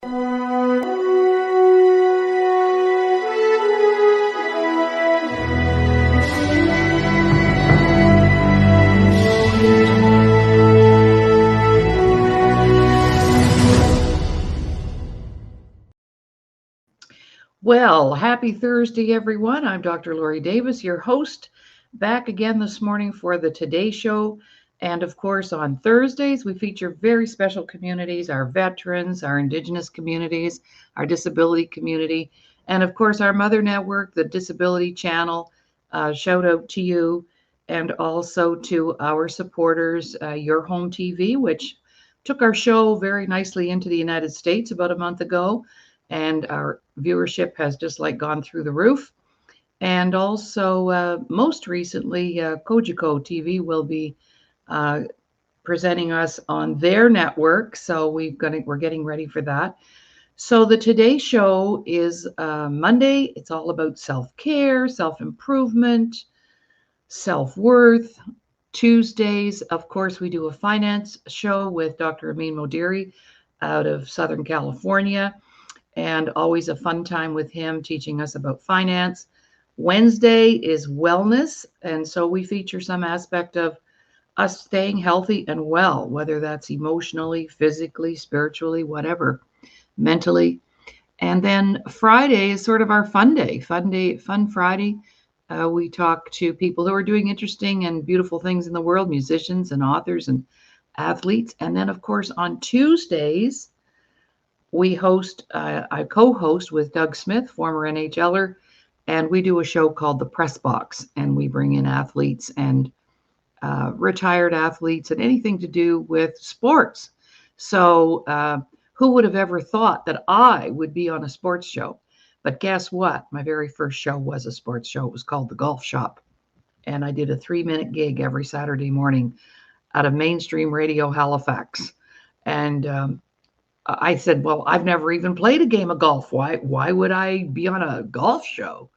Well, happy Thursday, everyone. I'm Dr. Laurie Davis, your host, back again this morning for the Today Show. And of course, on Thursdays, we feature very special communities, our veterans, our Indigenous communities, our disability community, and of course, our mother network, the Disability Channel. Shout out to you, and also to our supporters, Your Home TV, which took our show very nicely into the United States about a month ago, and our viewership has just like gone through the roof. And also, most recently, Kojiko TV will be uh, presenting us on their network. So we're getting ready for that. So the Today Show is Monday. It's all about self-care, self-improvement, self-worth. Tuesdays, of course, we do a finance show with Dr. Amin Modiri out of Southern California, and always a fun time with him teaching us about finance. Wednesday is wellness, and so we feature some aspect of us staying healthy and well, whether that's emotionally, physically, spiritually, whatever, mentally. And then Friday is sort of our fun day, fun Friday. We talk to people who are doing interesting and beautiful things in the world, musicians and authors and athletes. And then, of course, on Tuesdays, I co-host with Doug Smith, former NHLer, and we do a show called The Press Box, and we bring in athletes and retired athletes and anything to do with sports. So who would have ever thought that I would be on a sports show? But guess what? My very first show was a sports show. It was called The Golf Shop, and I did a 3-minute gig every Saturday morning out of mainstream radio Halifax. And I said, well, I've never even played a game of golf. Why would I be on a golf show?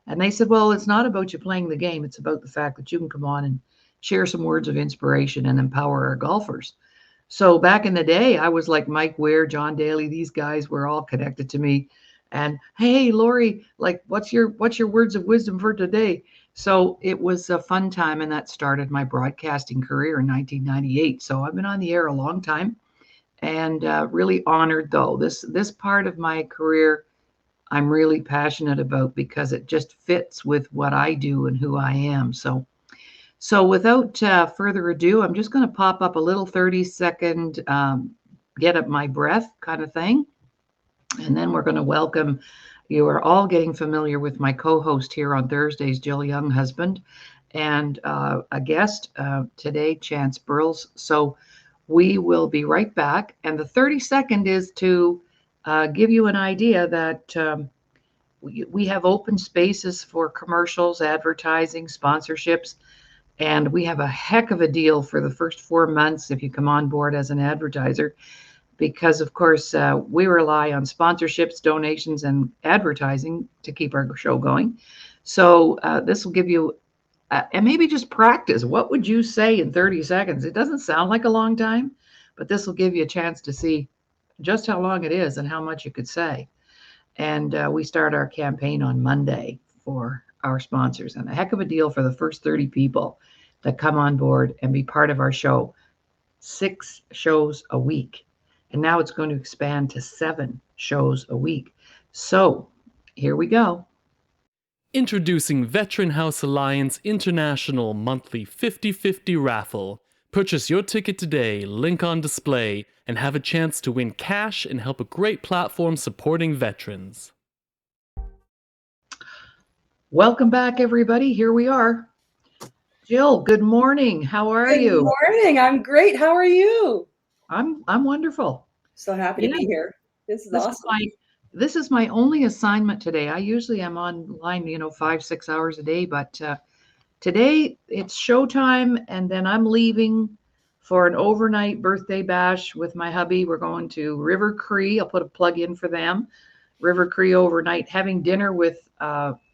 And they said, well, it's not about you playing the game. It's about the fact that you can come on and share some words of inspiration and empower our golfers. So back in the day, I was like Mike Weir, John Daly. These guys were all connected to me. And hey, Laurie, like, what's your words of wisdom for today? So it was a fun time, and that started my broadcasting career in 1998. So I've been on the air a long time, and really honored, though. This part of my career I'm really passionate about because it just fits with what I do and who I am. So without further ado, I'm just going to pop up a little 30-second get up my breath kind of thing. And then we're going to welcome, you are all getting familiar with my co-host here on Thursdays, Jill Younghusband, and a guest today, Chance Burles. So we will be right back. And the 30-second is to give you an idea that we have open spaces for commercials, advertising, sponsorships, and we have a heck of a deal for the first 4 months if you come on board as an advertiser, because of course we rely on sponsorships, donations, and advertising to keep our show going. So this will give you, and maybe just practice. What would you say in 30 seconds? It doesn't sound like a long time, but this will give you a chance to see just how long it is and how much you could say. And we start our campaign on Monday for our sponsors, and a heck of a deal for the first 30 people that come on board and be part of our show. 6 shows a week. And now it's going to expand to 7 shows a week. So here we go. Introducing Veteran House Alliance International Monthly 50/50 Raffle. Purchase your ticket today, link on display, and have a chance to win cash and help a great platform supporting veterans. Welcome back, everybody. Here we are. Jill, good morning. How are you? Good morning. I'm great. How are you? I'm wonderful. So happy to be here. This is awesome. This is my only assignment today. I usually am online, 5-6 hours a day, but today it's showtime, and then I'm leaving for an overnight birthday bash with my hubby. We're going to River Cree. I'll put a plug in for them. River Cree overnight, having dinner with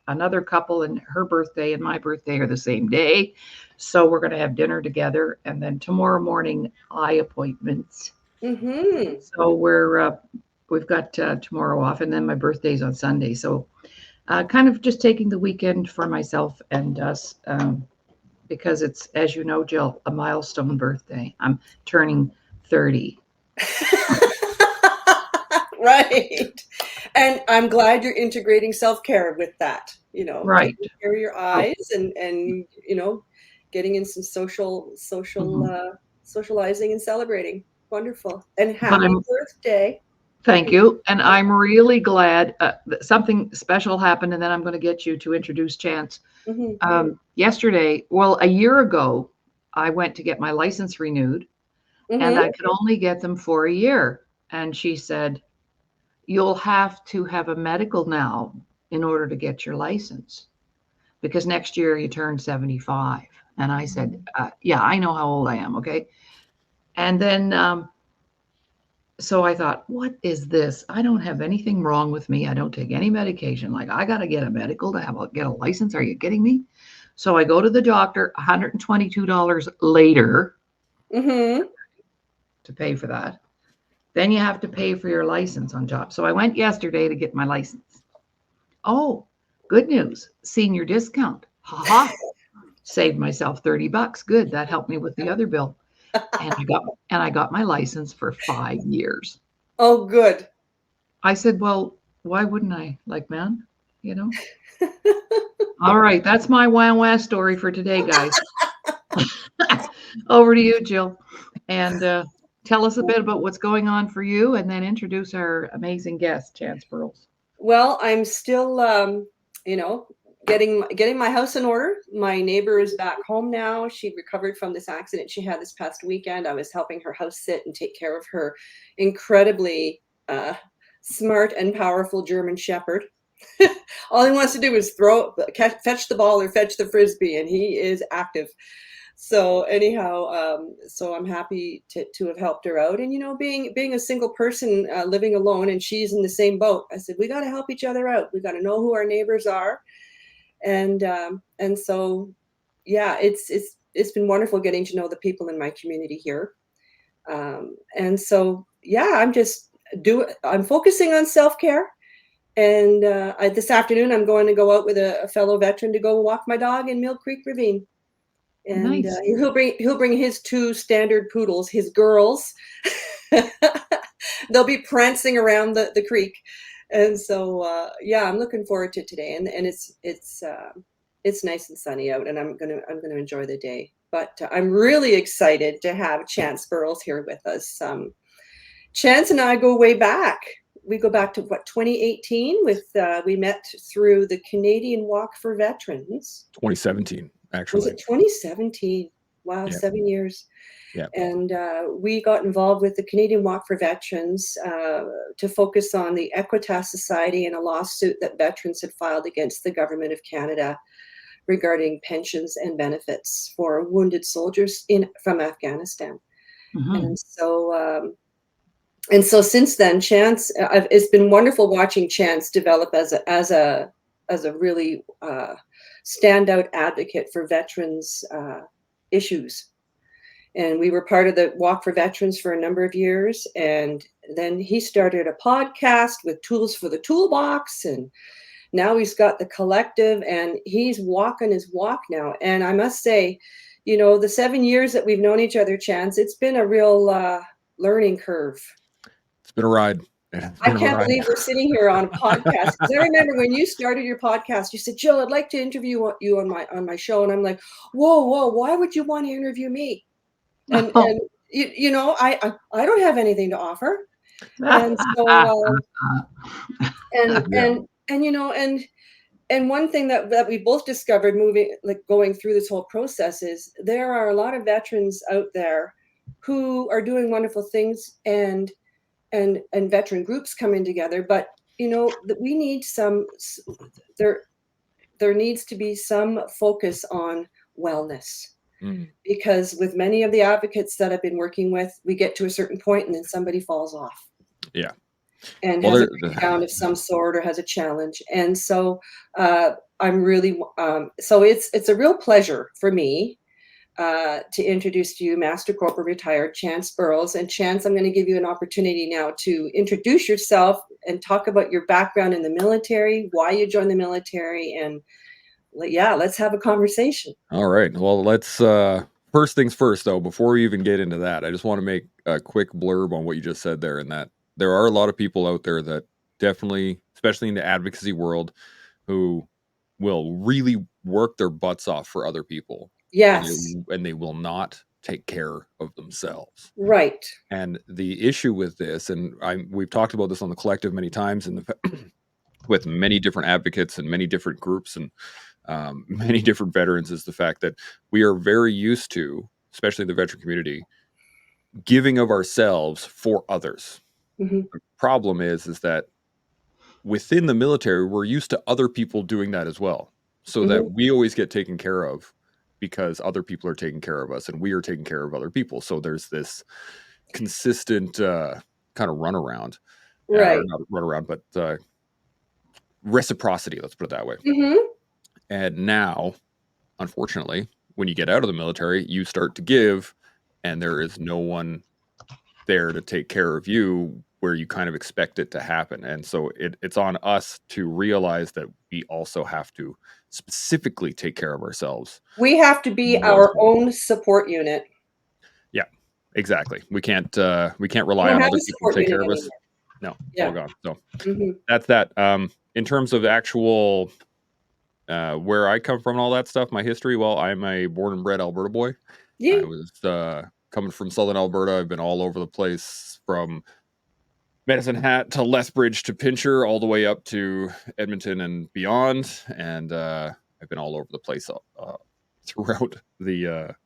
another couple, and her birthday and my birthday are the same day. So we're going to have dinner together, and then tomorrow morning, eye appointments. Mm-hmm. So we've got tomorrow off, and then my birthday's on Sunday. So kind of just taking the weekend for myself and us, because it's, as you know, Jill, a milestone birthday. I'm turning 30. Right. And I'm glad you're integrating self-care with that, Right. taking care of your eyes and getting in some socializing and celebrating. Wonderful. And happy birthday. Thank you. And I'm really glad that something special happened, and then I'm going to get you to introduce Chance. Yesterday, well, a year ago, I went to get my license renewed, and I could only get them for a year. And she said, you'll have to have a medical now in order to get your license, because next year you turn 75. And I said, yeah, I know how old I am. Okay. And then, so I thought, what is this? I don't have anything wrong with me. I don't take any medication. Like, I got to get a medical to get a license. Are you kidding me? So I go to the doctor, $122 later to pay for that. Then you have to pay for your license on job. So I went yesterday to get my license. Oh, good news. Senior discount. Ha ha. Saved myself $30. Good. That helped me with the other bill. And I got my license for 5 years. Oh, good. I said, well, why wouldn't I? Like, man, All right. That's my wah story for today, guys. Over to you, Jill. And tell us a bit about what's going on for you, and then introduce our amazing guest, Chance Burles. Well, I'm still, getting my house in order. My neighbor is back home now. She recovered from this accident she had this past weekend. I was helping her house sit and take care of her incredibly smart and powerful German Shepherd. All he wants to do is fetch the ball or fetch the Frisbee, and he is active. So anyhow, so I'm happy to have helped her out. And, being a single person living alone, and she's in the same boat, I said, we got to help each other out. We got to know who our neighbors are. And so, yeah, it's been wonderful getting to know the people in my community here. And so, yeah, I'm focusing on self-care. And this afternoon, I'm going to go out with a fellow veteran to go walk my dog in Mill Creek Ravine. And Nice. He'll bring his 2 standard poodles, his girls. They'll be prancing around the creek. And so, yeah, I'm looking forward to today. And it's nice and sunny out, and I'm gonna enjoy the day. But I'm really excited to have Chance Burles here with us. Chance and I go way back. We go back to 2018 we met through the Canadian Walk for Veterans. 2017, actually. Was it 2017? Wow, Yeah. 7 years. Yeah. And we got involved with the Canadian Walk for Veterans to focus on the Equitas Society and a lawsuit that veterans had filed against the government of Canada regarding pensions and benefits for wounded soldiers from Afghanistan. And so since then, Chance, it's been wonderful watching Chance develop as a really standout advocate for veterans issues. And we were part of the Walk for Veterans for a number of years. And then he started a podcast with Tools for the Toolbox. And now he's got the collective, and he's walking his walk now. And I must say, the 7 years that we've known each other, Chance, it's been a real learning curve. It's been a ride. I can't believe we're sitting here on a podcast. Because I remember when you started your podcast, you said, Jill, I'd like to interview you on my show. And I'm like, whoa, why would you want to interview me? And I don't have anything to offer. And so, and one thing that we both discovered going through this whole process is there are a lot of veterans out there who are doing wonderful things and veteran groups coming together, but we need there needs to be some focus on wellness. Because with many of the advocates that I've been working with, we get to a certain point and then somebody falls off. Yeah. And has a breakdown of some sort or has a challenge. And so I'm really, so it's a real pleasure for me to introduce to you Master Corporal retired Chance Burles. And Chance, I'm going to give you an opportunity now to introduce yourself and talk about your background in the military, why you joined the military, and let's have a conversation. All right. Well, let's first things first, though. Before we even get into that, I just want to make a quick blurb on what you just said there, and that there are a lot of people out there that definitely, especially in the advocacy world, who will really work their butts off for other people. Yes. And they will not take care of themselves. Right. And the issue with this, and we've talked about this on the collective many times, with many different advocates and many different groups and many different veterans, is the fact that we are very used to, especially the veteran community, giving of ourselves for others. Mm-hmm. The problem is that within the military, we're used to other people doing that as well, so that we always get taken care of because other people are taking care of us and we are taking care of other people. So there's this consistent kind of runaround, Right. not runaround, but reciprocity, let's put it that way. Mm-hmm. And now, unfortunately, when you get out of the military, you start to give, and there is no one there to take care of you where you kind of expect it to happen. And so it's on us to realize that we also have to specifically take care of ourselves. We have to be our own support unit. Yeah, exactly. We can't rely on other people to take care of us. No, it's all gone. So that's that. In terms of actual where I come from and all that stuff, my history, well, I'm a born and bred Alberta boy. Yeah. I was coming from southern Alberta. I've been all over the place, from Medicine Hat to Lethbridge to Pincher, all the way up to Edmonton and beyond. And I've been all over the place throughout the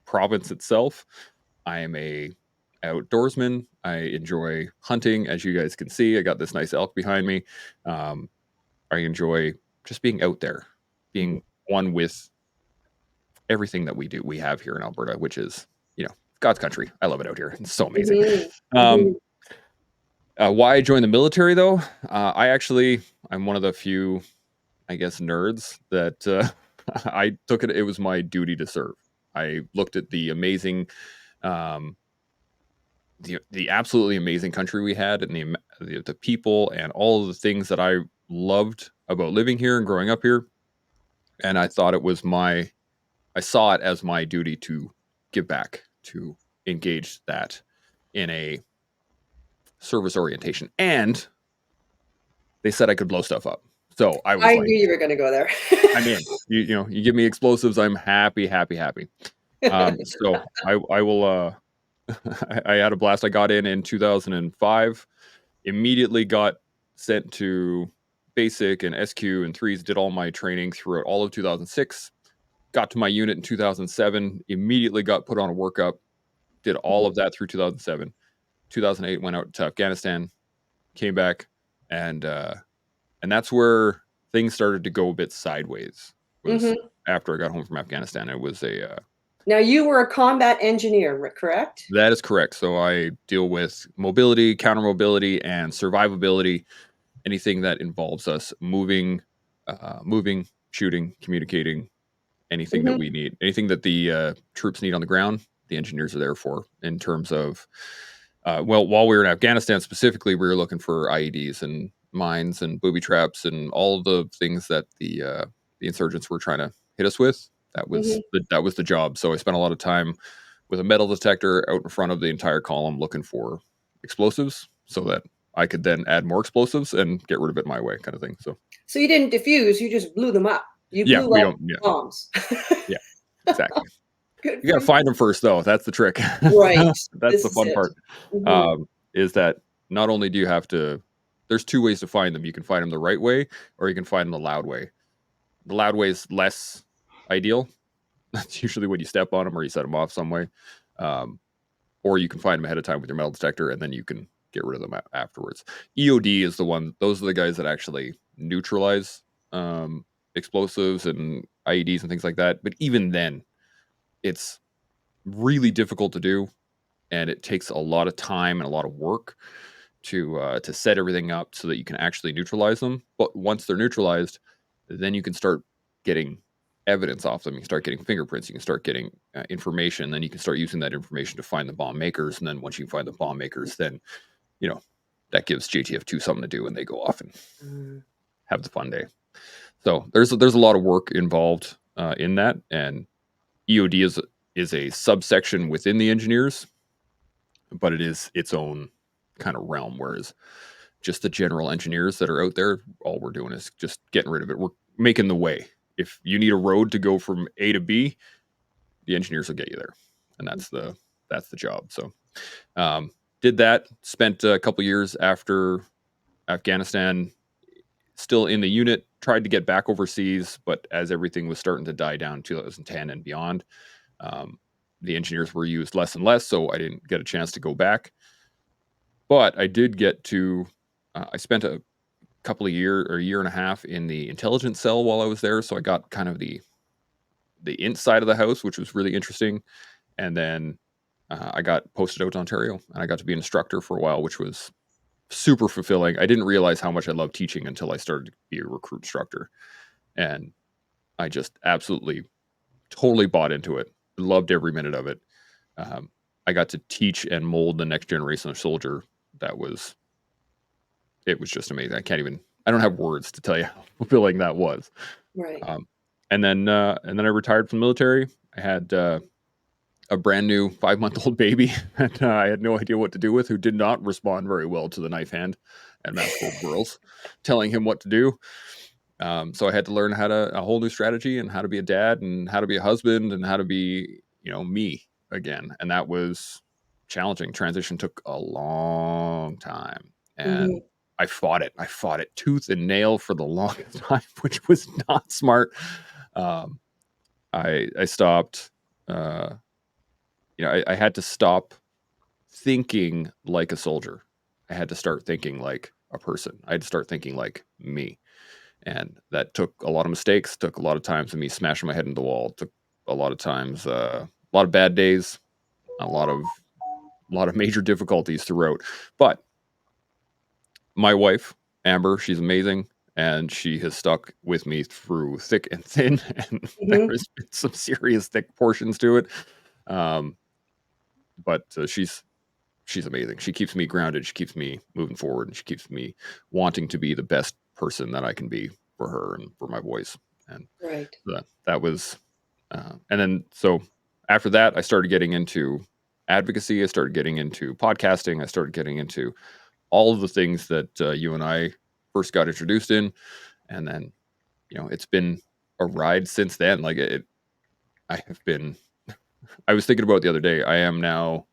province itself. I am a outdoorsman. I enjoy hunting, as you guys can see. I got this nice elk behind me. I enjoy just being out there, being one with everything that we have here in Alberta, which is, God's country. I love it out here. It's so amazing. Why I joined the military, though, I'm one of the few, I guess, nerds that I took it. It was my duty to serve. I looked at the amazing, the absolutely amazing country we had, and the people, and all of the things that I loved about living here and growing up here. And I thought I saw it as my duty to give back, to engage that in a service orientation. And they said I could blow stuff up. So I knew you were going to go there. I mean, you give me explosives, I'm happy. So I will, I had a blast. I got in 2005, immediately got sent to basic and SQ and 3s, did all my training throughout all of 2006, got to my unit in 2007, immediately got put on a workup, did all of that through 2007. 2008 went out to Afghanistan, came back, and that's where things started to go a bit sideways. After I got home from Afghanistan. It was now, you were a combat engineer, correct? That is correct. So I deal with mobility, counter mobility, and survivability. Anything that involves us moving, shooting, communicating, anything that we need, anything that the troops need on the ground, the engineers are there for. In terms of, while we were in Afghanistan specifically, we were looking for IEDs and mines and booby traps and all the things that the insurgents were trying to hit us with. That was the job. So I spent a lot of time with a metal detector out in front of the entire column looking for explosives, so that I could then add more explosives and get rid of it my way, kind of thing. So you didn't defuse; you just blew them up. You blew up bombs. Yeah, exactly. You got to find them first, though. That's the trick. Right. That's the fun part. Is that not only do you have to, there's two ways to find them. You can find them the right way, or you can find them the loud way. The loud way is less ideal. That's usually when you step on them or you set them off some way. Or you can find them ahead of time with your metal detector, and then you can get rid of them afterwards. EOD is the one. Those are the guys that actually neutralize explosives and IEDs and things like that. But even then, it's really difficult to do, and it takes a lot of time and a lot of work to set everything up so that you can actually neutralize them. But once they're neutralized, then you can start getting evidence off them. You can start getting fingerprints. You can start getting information. Then you can start using that information to find the bomb makers. And then once you find the bomb makers, then, that gives JTF2 something to do, and they go off and have the fun day. So there's a lot of work involved in that, and EOD is a subsection within the engineers, but it is its own kind of realm. Whereas just the general engineers that are out there, all we're doing is just getting rid of it. We're making the way. If you need a road to go from A to B, the engineers will get you there, and that's the job. So did that. Spent a couple years after Afghanistan, still in the unit. Tried to get back overseas, but as everything was starting to die down, 2010 and beyond, the engineers were used less and less, so I didn't get a chance to go back. But I did get to. I spent a couple of year and a half in the intelligence cell while I was there, so I got kind of the inside of the house, which was really interesting. And then I got posted out to Ontario, and I got to be an instructor for a while, which was super fulfilling. I didn't realize how much I loved teaching until I started to be a recruit instructor, and I just absolutely, totally bought into it. Loved every minute of it. I got to teach and mold the next generation of soldier. It was just amazing. I don't have words to tell you how fulfilling that was. Right. And then I retired from the military. I had a brand new 5-month-old baby that I had no idea what to do with, who did not respond very well to the knife hand and Master Burles telling him what to do. So I had to learn a whole new strategy, and how to be a dad, and how to be a husband, and how to be, me again. And that was challenging. Transition took a long time, and I fought it tooth and nail for the longest time, which was not smart. I stopped. I had to stop thinking like a soldier. I had to start thinking like a person. I had to start thinking like me. And that took a lot of mistakes, took a lot of times of me smashing my head into the wall, took a lot of times, a lot of bad days, a lot of major difficulties throughout. But my wife, Amber, she's amazing, and she has stuck with me through thick and thin, and there has been some serious thick portions to it. But she's amazing. She keeps me grounded. She keeps me moving forward, and she keeps me wanting to be the best person that I can be for her and for my boys. And Right. that was, and then so after that, I started getting into advocacy. I started getting into podcasting. I started getting into all of the things that you and I first got introduced in, and then it's been a ride since then. Like I was thinking about it the other day. I am now,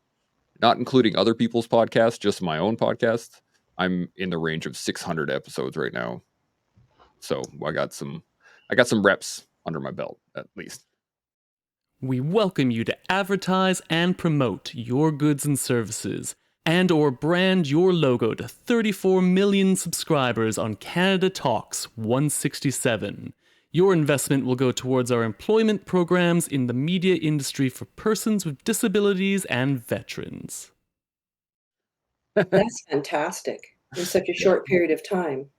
not including other people's podcasts, just my own podcast, I'm in the range of 600 episodes right now. So I got some reps under my belt, at least. We welcome you to advertise and promote your goods and services, and/or brand your logo to 34 million subscribers on Canada Talks 167. Your investment will go towards our employment programs in the media industry for persons with disabilities and veterans. That's fantastic in such a short period of time.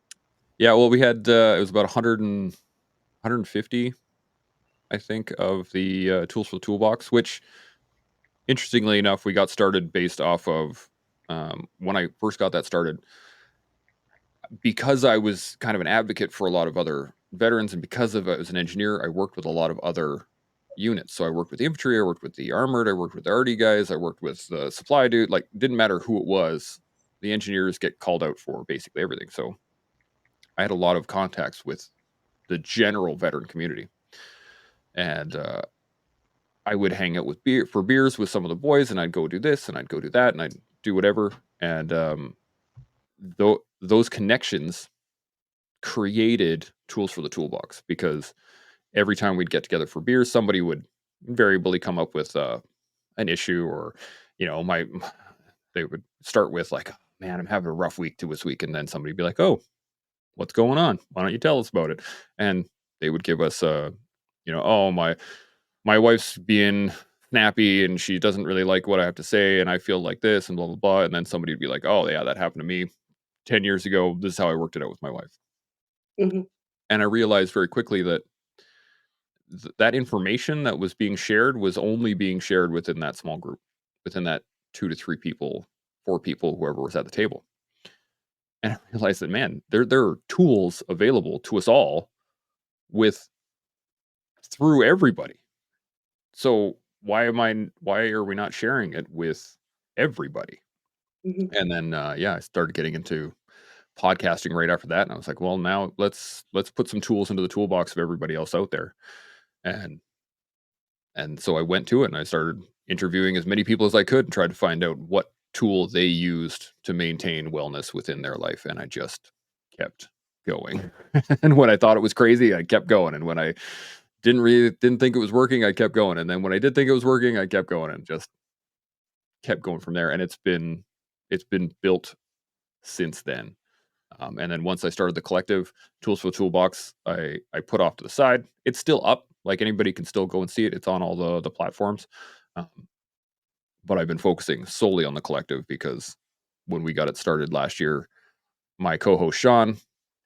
Yeah, well, we had it was about 150, I think, of the tools for the toolbox, which, interestingly enough, we got started based off of when I first got that started, because I was kind of an advocate for a lot of other veterans, and because I was an engineer, I worked with a lot of other units. So I worked with the infantry, I worked with the armored, I worked with the RD guys, I worked with the supply dude. Like, didn't matter who it was, the engineers get called out for basically everything. So I had a lot of contacts with the general veteran community, and I would hang out with for beers with some of the boys, and I'd go do this, and I'd go do that, and I'd do whatever. And those connections created tools for the toolbox, because every time we'd get together for beers, somebody would invariably come up with an issue, or they would start with like, man, I'm having a rough week this week, and then somebody would be like, oh, what's going on? Why don't you tell us about it? And they would give us oh, my wife's being snappy, and she doesn't really like what I have to say, and I feel like this, and blah blah blah. And then somebody would be like, oh yeah, that happened to me 10 years ago. This is how I worked it out with my wife. Mm-hmm. And I realized very quickly that that information that was being shared was only being shared within that small group, within that 2 to 3 people, 4 people, whoever was at the table. And I realized that, man, there are tools available to us all through everybody. So why are we not sharing it with everybody? Mhm. And then I started getting into podcasting right after that, and I was like, well, now let's put some tools into the toolbox of everybody else out there. And so I went to it and I started interviewing as many people as I could and tried to find out what tool they used to maintain wellness within their life. And I just kept going. And when I thought it was crazy, I kept going. And when I didn't think it was working, I kept going. And then when I did think it was working, I kept going and just kept going from there. And it's been built since then. And then once I started the collective Tools for the Toolbox, I put off to the side. It's still up. Like, anybody can still go and see it. It's on all the platforms. But I've been focusing solely on the collective because when we got it started last year, my co-host Sean,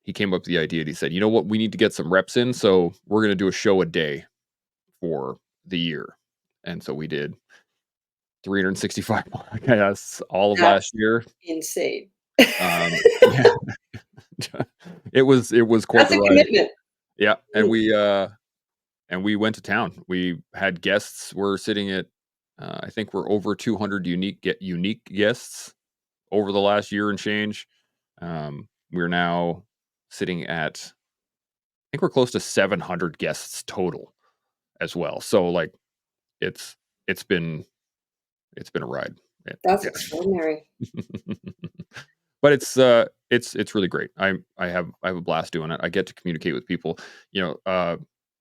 he came up with the idea and he said, you know what, we need to get some reps in. So we're going to do a show a day for the year. And so we did 365 podcasts all of last That's year. insane. Yeah. It was quite That's the a ride. commitment. Yeah, and we went to town. We had guests. We're sitting at I think we're over 200 unique guests over the last year and change. We're now sitting at, I think we're close to 700 guests total as well. So, like, it's been a ride. That's Yeah. extraordinary. But it's really great. I have a blast doing it. I get to communicate with people.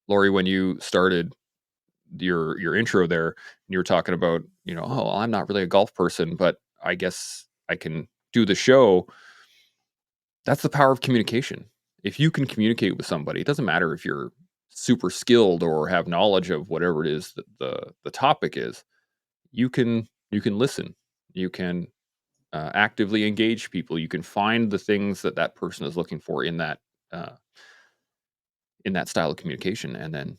Laurie, when you started your intro there, and you were talking about, oh, I'm not really a golf person, but I guess I can do the show. That's the power of communication. If you can communicate with somebody, it doesn't matter if you're super skilled or have knowledge of whatever it is that the topic is. You can listen. You can actively engage people. You can find the things that person is looking for in that style of communication, and then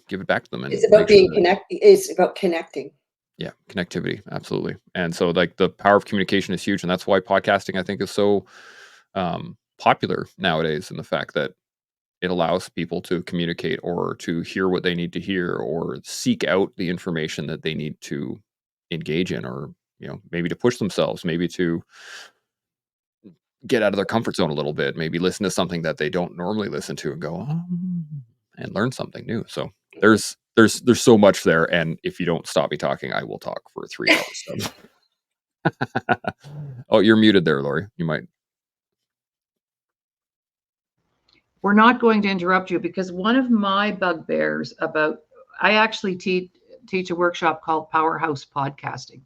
give it back to them and It's about make sure being that, connected. It's about connecting. yeah, connectivity, absolutely. And so, like, the power of communication is huge, and that's why podcasting, I think, is so popular nowadays, in the fact that it allows people to communicate or to hear what they need to hear or seek out the information that they need to engage in, or maybe to push themselves, maybe to get out of their comfort zone a little bit, maybe listen to something that they don't normally listen to and go, and learn something new. So there's so much there, and if you don't stop me talking, I will talk for 3 hours. So. Oh, you're muted there, Laurie. You might. We're not going to interrupt you, because one of my bugbears I actually teach a workshop called Powerhouse Podcasting,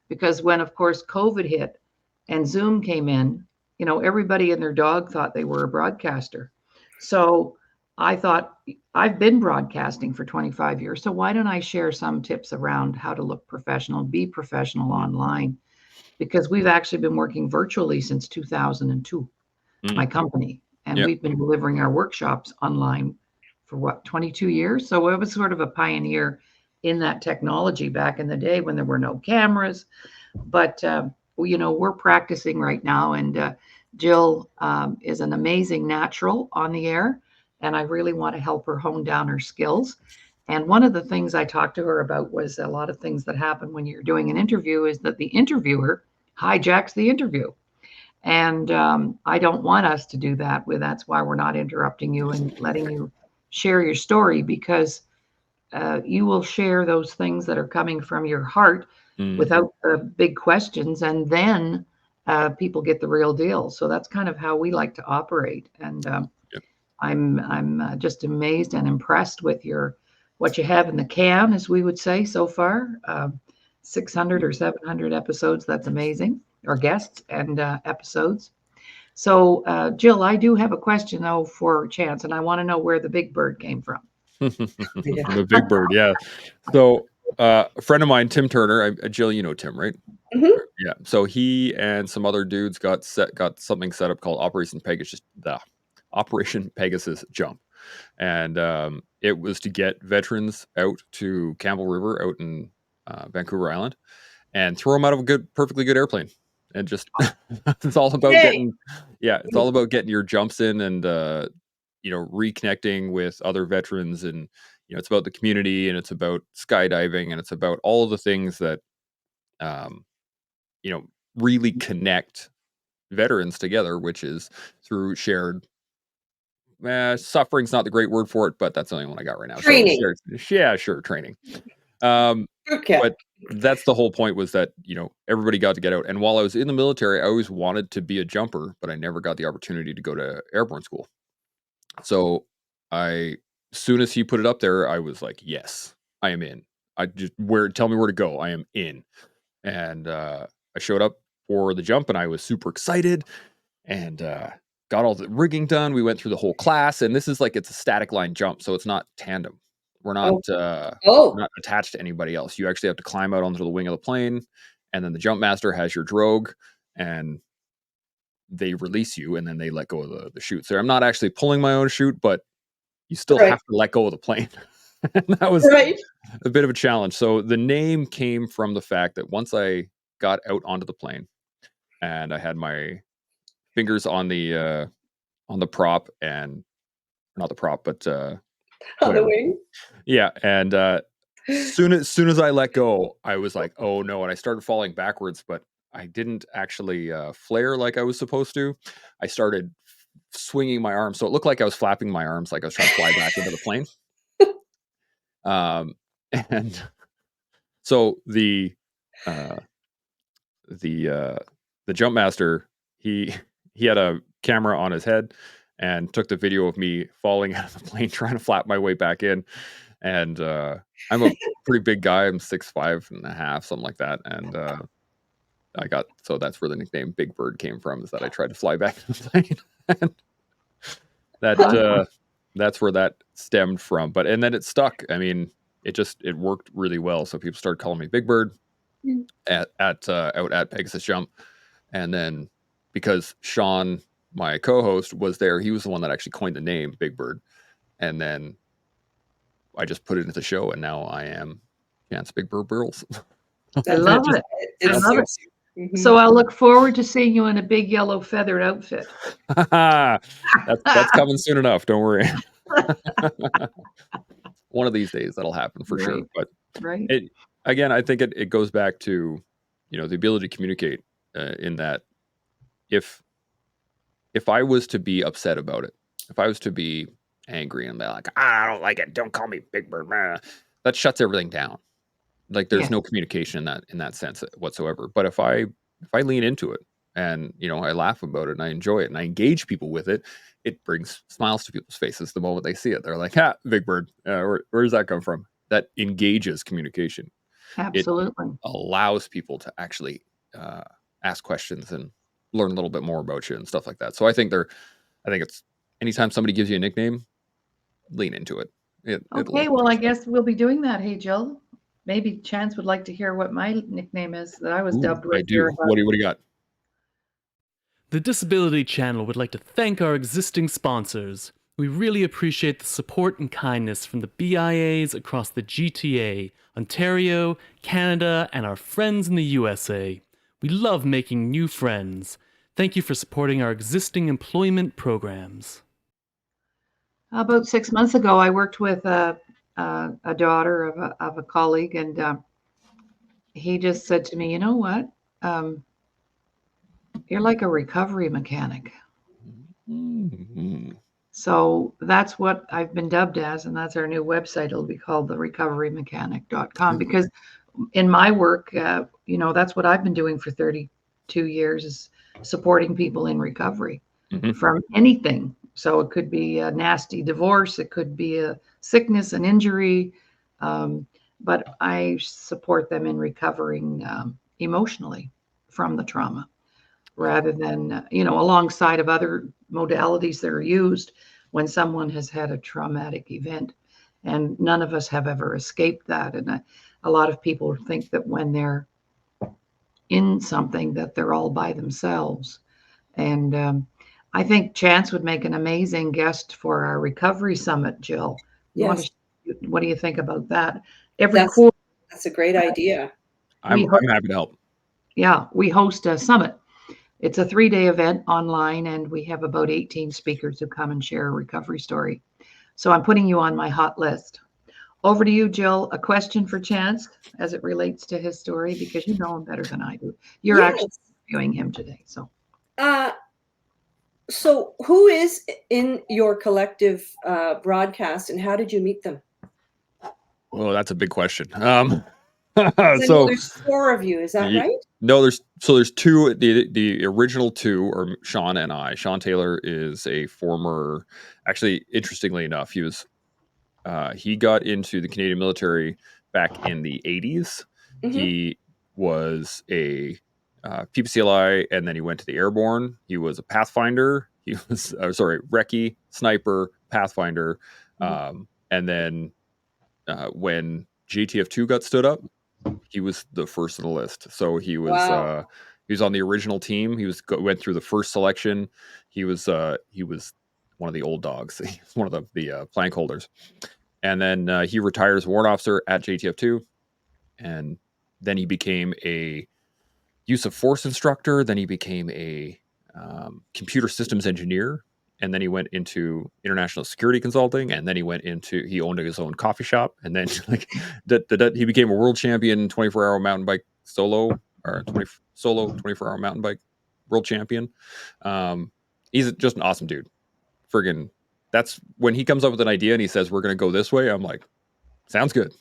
because when, of course, COVID hit and Zoom came in, everybody and their dog thought they were a broadcaster. So I thought, I've been broadcasting for 25 years, so why don't I share some tips around how to look professional, be professional online? Because we've actually been working virtually since 2002, my company, and Yep. we've been delivering our workshops online for 22 years. So I was sort of a pioneer in that technology back in the day when there were no cameras. But we're practicing right now, and Jill is an amazing natural on the air, and I really want to help her hone down her skills. And one of the things I talked to her about was a lot of things that happen when you're doing an interview is that the interviewer hijacks the interview. And I don't want us to do that. That's why we're not interrupting you and letting you share your story, because you will share those things that are coming from your heart without the big questions, and then people get the real deal. So that's kind of how we like to operate. And Yep. I'm just amazed and impressed with what you have in the can, as we would say, so far. 600 or 700 episodes. That's amazing. Or guests and episodes. So, Jill, I do have a question, though, for Chance, and I want to know where the big bird came from. The big bird, yeah. So a friend of mine, Tim Turner, Jill, you know Tim, right? Mhm. Yeah. So he and some other dudes got something set up called Operation Pegasus Jump. And it was to get veterans out to Campbell River out in Vancouver Island and throw them out of a perfectly good airplane. And just it's all about getting your jumps in and reconnecting with other veterans, and it's about the community, and it's about skydiving, and it's about all of the things that really connect veterans together, which is through shared suffering's not the great word for it, but that's the only one I got right now. Training. So sure, training. Okay. But that's the whole point, was that everybody got to get out. And while I was in the military, I always wanted to be a jumper, but I never got the opportunity to go to airborne school. So soon as he put it up there, I was like, yes, I am in. Tell me where to go. I am in. And I showed up for the jump, and I was super excited, and got all the rigging done. We went through the whole class, and this is it's a static line jump, so it's not tandem. We're not not attached to anybody else. You actually have to climb out onto the wing of the plane, and then the jump master has your drogue, and they release you, and then they let go of the chute. So I'm not actually pulling my own chute, but you still have to let go of the plane. And that was a bit of a challenge. So the name came from the fact that once I got out onto the plane and I had my fingers on the prop, and not the prop, but on the wing. Yeah, and soon as I let go, I was like, oh no, and I started falling backwards, but I didn't actually flare like I was supposed to. I started swinging my arms, so it looked like I was flapping my arms, like I was trying to fly back into the plane. And so the jump master, he had a camera on his head and took the video of me falling out of the plane trying to flap my way back in. And I'm a pretty big guy. I'm 6'5.5", something like that. And so that's where the nickname Big Bird came from, is that I tried to fly back in the plane. And that's where that stemmed from. And then it stuck. I mean, it worked really well. So people started calling me Big Bird out at Pegasus Jump. And then because Sean, my co-host, was there, he was the one that actually coined the name Big Bird. And then I just put it into the show, and now I am Chance Big Bird Burles. I love it. I love it. Mm-hmm. So I'll look forward to seeing you in a big yellow feathered outfit. That's coming soon enough. Don't worry. One of these days that'll happen for sure. But again, I think it goes back to the ability to communicate. In that, if I was to be upset about it, if I was to be angry and be like, I don't like it, don't call me Big Bird, that shuts everything down. Like there's no communication in that sense whatsoever. But if I lean into it and I laugh about it and I enjoy it and I engage people with it, it brings smiles to people's faces the moment they see it. They're like, Big Bird, where does that come from? That engages communication. Absolutely. It allows people to actually ask questions and learn a little bit more about you and stuff like that. So I think it's anytime somebody gives you a nickname, lean into it. Okay, well, I guess we'll be doing that. Hey, Jill, maybe Chance would like to hear what my nickname is that I was dubbed with. I do. What do you got? The Disability Channel would like to thank our existing sponsors. We really appreciate the support and kindness from the BIAs across the GTA, Ontario, Canada, and our friends in the USA. We love making new friends. Thank you for supporting our existing employment programs. About 6 months ago, I worked with a daughter of a colleague, and he just said to me, you know what? You're like a recovery mechanic. Mm-hmm. So that's what I've been dubbed as, and that's our new website. It'll be called therecoverymechanic.com, because in my work, that's what I've been doing for 32 years, is supporting people in recovery from anything. So it could be a nasty divorce, it could be a sickness, an injury, but I support them in recovering emotionally from the trauma, rather than, alongside of other modalities that are used when someone has had a traumatic event. And none of us have ever escaped that. And a lot of people think that when they're in something that they're all by themselves. And I think Chance would make an amazing guest for our recovery summit, Jill. You want Yes, to, what do you think about that? Every that's quarter, that's a great idea. we I'm happy to help. yeah, we host a summit. It's a 3-day event online, and we have about 18 speakers who come and share a recovery story. So I'm putting you on my hot list. Over to you, Jill. A question for Chance as it relates to his story, because you know him better than I do. You're actually Yes. interviewing him today. So Uh, so who is in your collective broadcast, and how did you meet them? Well, that's a big question. 'Cause I know So there's 4 of you. Is that right? no, there's two. The original two are Sean and I. Sean Taylor is a former, actually, interestingly enough, he got into the Canadian military back in the 80s. Mhm. He was a PPCLI, and then he went to the airborne. He was a Pathfinder. He was recce, sniper, Pathfinder, and then when JTF2 got stood up, he was the first on the list. So Wow. he was on the original team. Went through the first selection. He was one of the old dogs. He was one of the plank holders. And then he retired as a warrant officer at JTF2, and then he became a use of force instructor. Then he became a computer systems engineer, and then he went into international security consulting, and then he owned his own coffee shop, and then he became a world champion 24-hour mountain bike solo, or 24-hour mountain bike world champion. He's just an awesome dude. Friggin', that's when he comes up with an idea and he says we're going to go this way. I'm like, sounds good.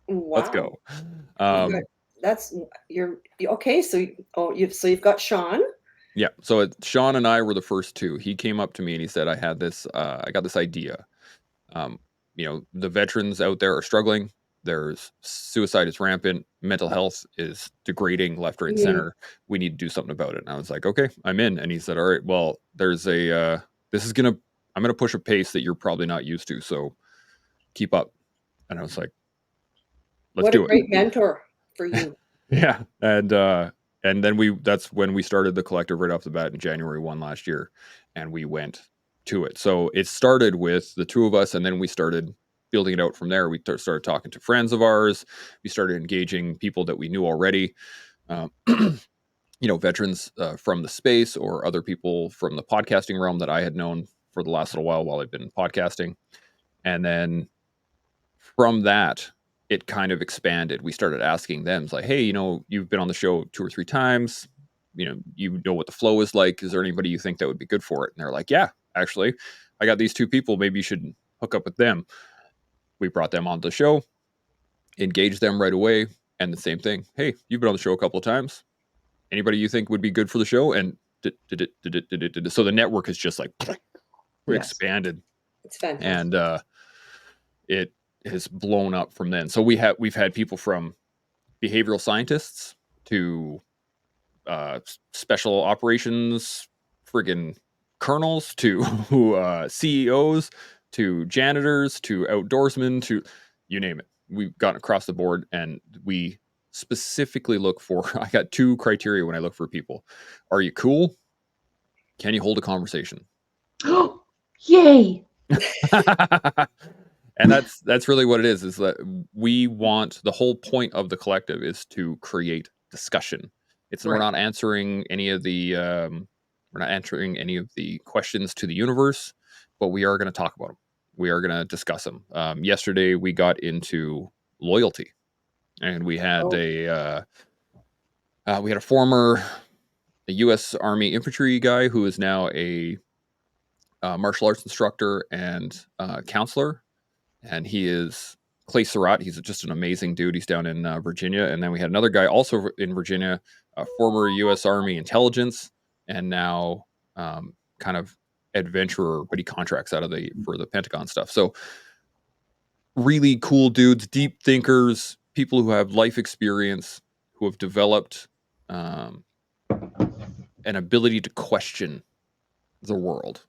Let's Wow. go. That's you're okay. So you've got Sean. Yeah. So Sean and I were the first two. He came up to me and he said, I got this idea. The veterans out there are struggling. There's suicide is rampant. Mental health is degrading left, right, and center. We need to do something about it. And I was like, okay, I'm in. And he said, all right, well, I'm going to push a pace that you're probably not used to. So keep up. And I was like, let's do it. What a great mentor for you. Yeah. And then that's when we started the collective right off the bat in January 1 last year, and we went to it. So it started with the two of us, and then we started building it out from there. We started talking to friends of ours. We started engaging people that we knew already, veterans from the space or other people from the podcasting realm that I had known for the last little while I've been podcasting. And then from that, it kind of expanded. We started asking them, it's like, hey, you've been on the show 2 or 3 times. You know what the flow is like. Is there anybody you think that would be good for it? And they're like, yeah, actually, I got these 2 people. Maybe you should hook up with them. We brought them on the show, engaged them right away. And the same thing. Hey, you've been on the show a couple of times. Anybody you think would be good for the show? And so the network is just like expanded. It's fantastic. And it has blown up from then. So we've had people from behavioral scientists to special operations friggin' colonels to CEOs to janitors to outdoorsmen to you name it. We've gotten across the board, and we specifically look for, I got 2 criteria when I look for people. Are you cool? Can you hold a conversation? Yay. And that's really what it is that we want. The whole point of the collective is to create discussion. We're not answering any of the questions to the universe, but we are going to talk about them. We are going to discuss them. Yesterday we got into loyalty, and we had a former U.S. Army infantry guy who is now a martial arts instructor and counselor. And he is Clay Surratt. He's just an amazing dude. He's down in Virginia. And then we had another guy also in Virginia, a former U.S. Army intelligence, and now kind of adventurer, but he contracts for the Pentagon stuff. So really cool dudes, deep thinkers, people who have life experience, who have developed an ability to question the world.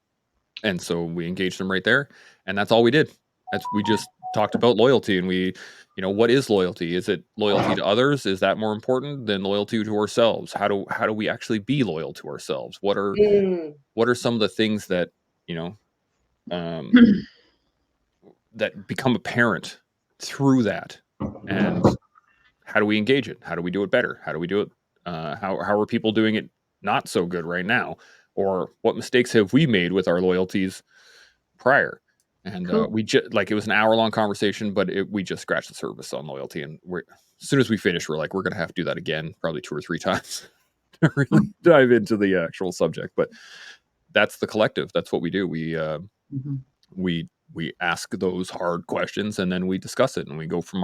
And so we engaged them right there. And that's all we did. We just talked about loyalty, and we, what is loyalty? Is it loyalty to others? Is that more important than loyalty to ourselves? How do we actually be loyal to ourselves? What are some of the things that, um, that become apparent through that? And how do we engage it? How do we do it better? How do we do it? How are people doing it not so good right now? Or what mistakes have we made with our loyalties prior? And Cool. we just it was an hour-long conversation, but we just scratched the surface on loyalty. And as soon as we finish, we're like, we're going to have to do that again, probably 2 or 3 times to really dive into the actual subject. But that's the collective. That's what we do. We ask those hard questions, and then we discuss it, and we go from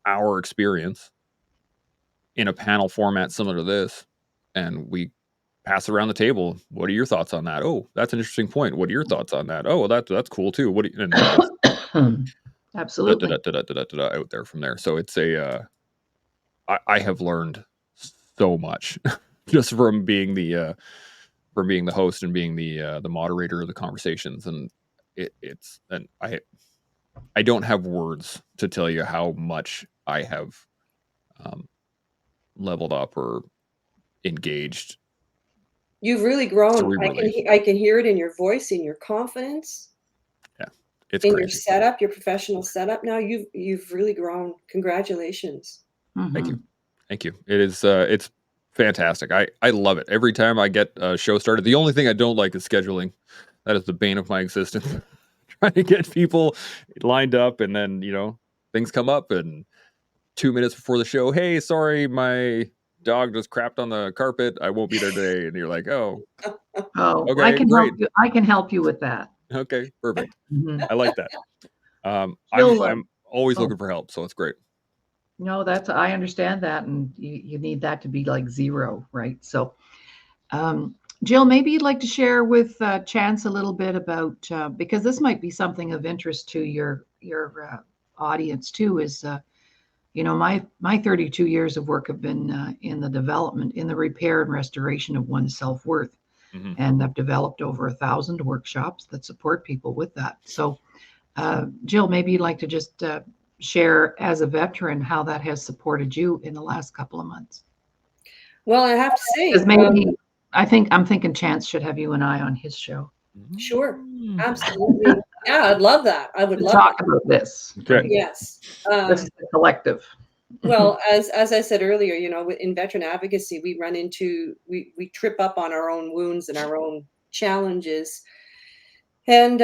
our experience in a panel format similar to this, and we pass around the table. What are your thoughts on that? Oh, that's an interesting point. What are your thoughts on that? Oh, well, that's cool too. What do you, and then just Absolutely. out there from there. So it's I have learned so much just from being the host and being the moderator of the conversations, and I don't have words to tell you how much I have leveled up or engaged. You've really grown. Cerebrally. I can hear it in your voice, in your confidence. Yeah, it's in crazy. Your setup, your professional setup. Now you've really grown. Congratulations. Thank you. It is it's fantastic. I love it. Every time I get a show started, the only thing I don't like is scheduling. That is the bane of my existence. Trying to get people lined up, and then things come up, and 2 minutes before the show, hey, sorry, my dog just crapped on the carpet. I won't be there today. And you're like, oh, okay, I can help you with that. Okay, perfect. Mhm. I like that. I'm always looking for help, so it's great. No, I understand that, and you need that to be like 0, right? So, Jill, maybe you'd like to share with Chance a little bit about because this might be something of interest to your audience too. Is my 32 years of work have been in the development, in the repair and restoration of one's self-worth, and I've developed over 1,000 workshops that support people with that. So, Jill, maybe you'd like to just share as a veteran how that has supported you in the last couple of months. Well, I have to say, because maybe I'm thinking Chance should have you and I on his show. Sure, absolutely. Yeah, I'd love that. I would to love talk that. about this. Okay. Right? Yes. This is the collective. Well, as I said earlier, in veteran advocacy, we run into we trip up on our own wounds and our own challenges. And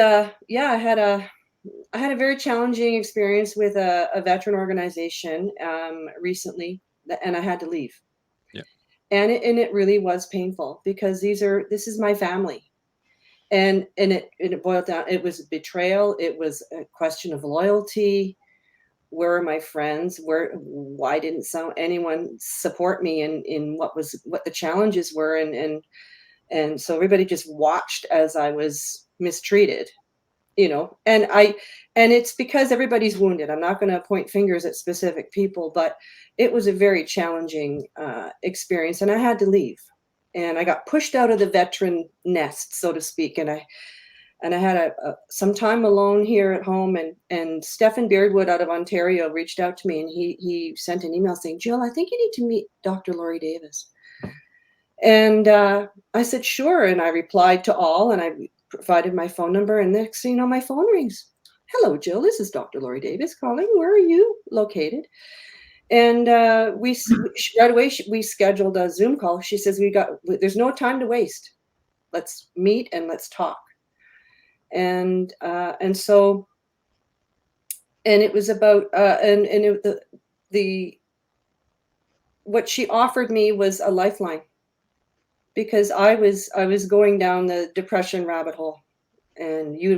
yeah, I had a very challenging experience with a veteran organization recently, and I had to leave. Yeah. And it really was painful because this is my family. And it boiled down, it was betrayal, it was a question of loyalty. Where are my friends? Why didn't anyone support me in what the challenges were? And so everybody just watched as I was mistreated, and it's because everybody's wounded. I'm not going to point fingers at specific people, but it was a very challenging experience, and I had to leave, and I got pushed out of the veteran nest, so to speak, and I had some time alone here at home, and Stephen Beardwood out of Ontario reached out to me, and he sent an email saying, Jill, I think you need to meet Dr. Laurie Davis. And I said, sure. And I replied to all, and I provided my phone number, and next thing you know, my phone rings. Hello, Jill, this is Dr. Laurie Davis calling. Where are you located? And right away, we scheduled a Zoom call. She says, there's no time to waste. Let's meet and let's talk. And so it was about what she offered me was a lifeline, because I was going down the depression rabbit hole, and you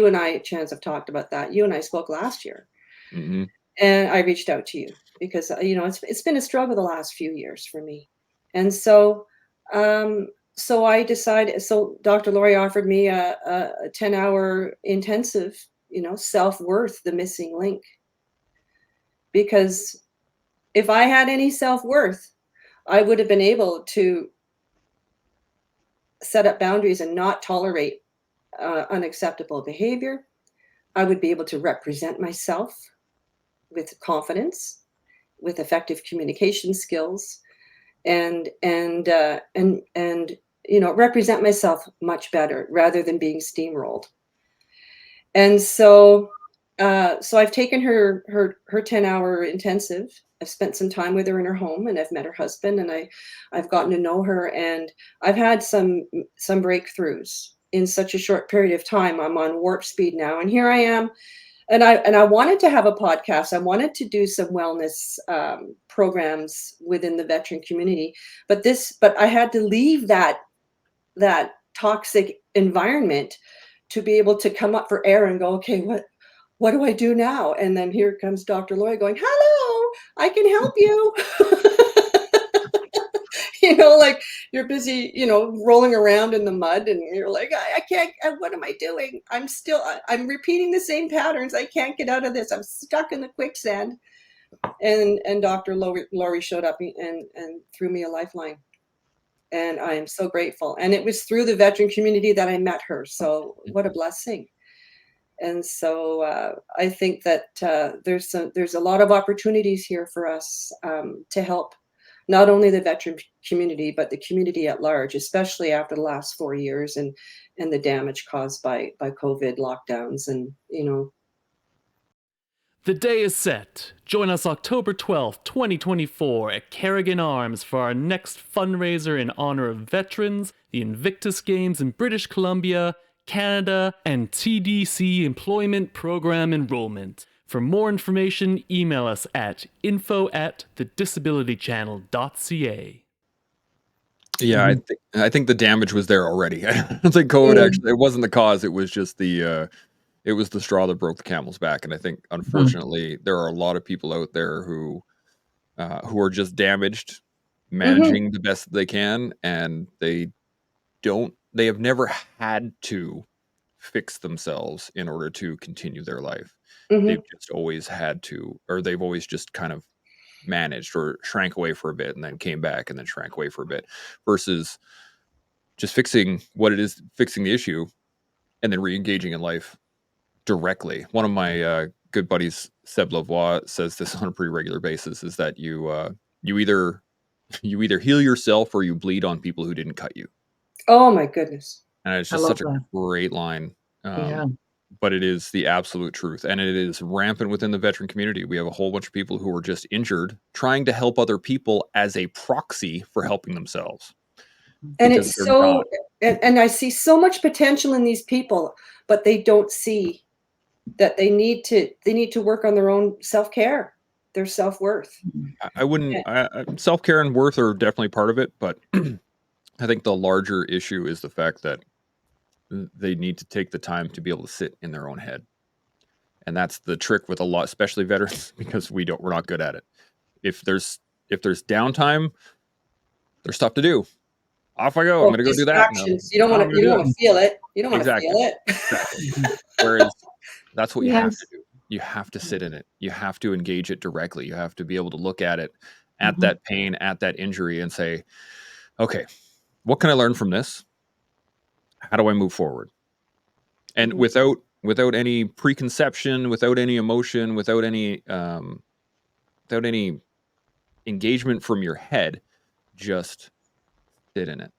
and I, Chance, have talked about that. You and I spoke last year, and I reached out to you because it's been a struggle the last few years for me, and so I decided. So Dr. Laurie offered me a 10-hour intensive, self-worth, the missing link. Because if I had any self-worth, I would have been able to set up boundaries and not tolerate unacceptable behavior. I would be able to represent myself with confidence, with effective communication skills, and represent myself much better rather than being steamrolled. And so I've taken her 10-hour intensive. I've spent some time with her in her home, and I've met her husband, and I've gotten to know her, and I've had some breakthroughs in such a short period of time. I'm on warp speed now, and here I am. And I wanted to have a podcast. I wanted to do some wellness programs within the veteran community, but I had to leave that toxic environment to be able to come up for air and go, okay, what do I do now? And then here comes Dr. Laurie going, hello, I can help you. Like you're busy, rolling around in the mud, and you're like, I can't, what am I doing? I'm repeating the same patterns. I can't get out of this. I'm stuck in the quicksand. And Dr. Laurie showed up and threw me a lifeline. And I am so grateful. And it was through the veteran community that I met her. So what a blessing. And so I think that there's a lot of opportunities here for us to help not only the veteran community, but the community at large, especially after the last 4 years and the damage caused by COVID lockdowns. And, The day is set. Join us October 12th, 2024 at Carrigan Arms for our next fundraiser in honor of veterans, the Invictus Games in British Columbia, Canada, and TDC Employment Program Enrollment. For more information, email us at info@thedisabilitychannel.ca. Yeah, I think the damage was there already. I don't think COVID actually, it wasn't the cause. It was just it was the straw that broke the camel's back. And I think, unfortunately, there are a lot of people out there who are just damaged, managing the best that they can, and they have never had to fix themselves in order to continue their life. They've just always had to, or they've always just kind of managed or shrank away for a bit and then came back and then shrank away for a bit, versus just fixing what it is, fixing the issue, and then re-engaging in life directly. One of my good buddies, Seb Lavoie, says this on a pretty regular basis, is that you either heal yourself or you bleed on people who didn't cut you. Oh my goodness. And it's just such a great line. But it is the absolute truth. And it is rampant within the veteran community. We have a whole bunch of people who are just injured, trying to help other people as a proxy for helping themselves. And it's so, and I see so much potential in these people, but they don't see that they need to work on their own self-care, their self-worth. I wouldn't, self-care and worth are definitely part of it, but I think the larger issue is the fact that they need to take the time to be able to sit in their own head. And that's the trick with a lot, especially veterans, because we're not good at it. If there's downtime, there's stuff to do. Off I go. I'm going to go do that. No, you don't want to feel it. You don't want to feel it. Exactly. Whereas that's what you have to do. You have to sit in it. You have to engage it directly. You have to be able to look at it, at that pain, at that injury, and say, okay, what can I learn from this? How do I move forward? And without any preconception, without any emotion, without any engagement from your head, just sit in it.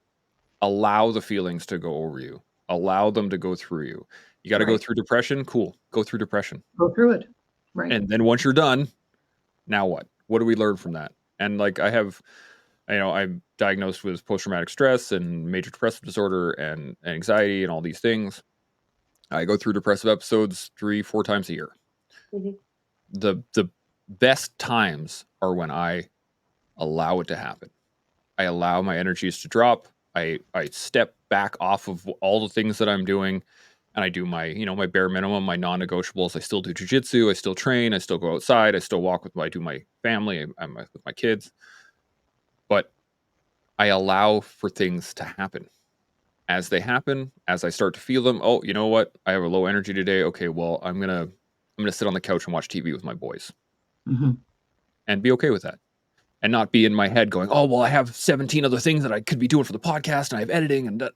Allow the feelings to go over you. Allow them to go through you. You got to go through depression. Cool. Go through depression. Go through it. Right. And then once you're done, now what? What do we learn from that? And like I'm diagnosed with post-traumatic stress and major depressive disorder and anxiety and all these things. I go through depressive episodes 3-4 times a year. The best times are when I allow it to happen. I allow my energies to drop. I step back off of all the things that I'm doing, and I do my bare minimum, my non-negotiables. I still do jiu-jitsu. I still train. I still go outside. I still walk I do my family. I'm with my kids. But I allow for things to happen. As they happen, as I start to feel them, oh, you know what? I have a low energy today. Okay, well, I'm gonna sit on the couch and watch TV with my boys, and be okay with that, and not be in my head going, oh, well, I have 17 other things that I could be doing for the podcast, and I have editing, and no.